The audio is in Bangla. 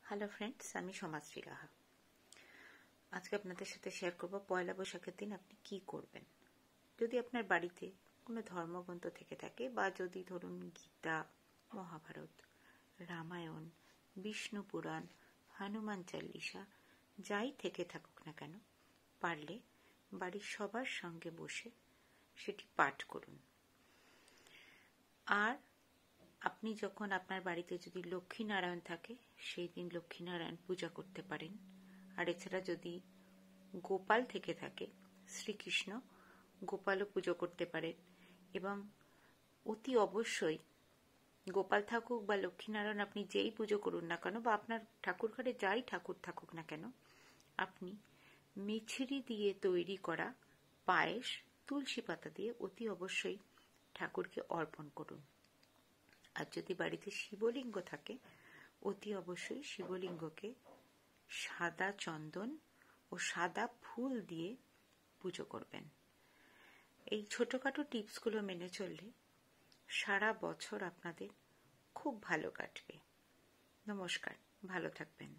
হ্যালো ফ্রেন্ডস, আমি সমাজশ্রী রাহা। আজকে আপনাদের সাথে শেয়ার করব পয়লা বৈশাখের দিন আপনি কি করবেন। যদি আপনার বাড়িতে কোনো ধর্মগ্রন্থ থেকে থাকে বা যদি ধরুন গীতা, মহাভারত, রামায়ণ, বিষ্ণু পুরাণ, হনুমান চল্লিশা যাই থেকে থাকুক না কেন, পারলে বাড়ির সবার সঙ্গে বসে সেটি পাঠ করুন। আর আপনি যখন আপনার বাড়িতে যদি লক্ষ্মীনারায়ণ থাকে সেই দিন লক্ষ্মীনারায়ণ পূজা করতে পারেন। আর এছাড়া যদি গোপাল থেকে থাকে, শ্রীকৃষ্ণ গোপালও পুজো করতে পারেন। এবং অতি অবশ্যই গোপাল থাকুক বা লক্ষ্মীনারায়ণ আপনি যেই পুজো করুন না কেন বা আপনার ঠাকুর ঘরে যাই ঠাকুর থাকুক না কেন, আপনি মিছরি দিয়ে তৈরি করা পায়েস তুলসী পাতা দিয়ে অতি অবশ্যই ঠাকুরকে অর্পণ করুন। আর যদি বাড়িতে শিবলিঙ্গ থাকে, অতি অবশ্যই শিবলিঙ্গকে সাদা চন্দন ও সাদা ফুল দিয়ে পুজো করবেন। এই ছোটখাটো টিপসগুলো মেনে চললে সারা বছর আপনাদের খুব ভালো কাটবে। নমস্কার, ভালো থাকবেন।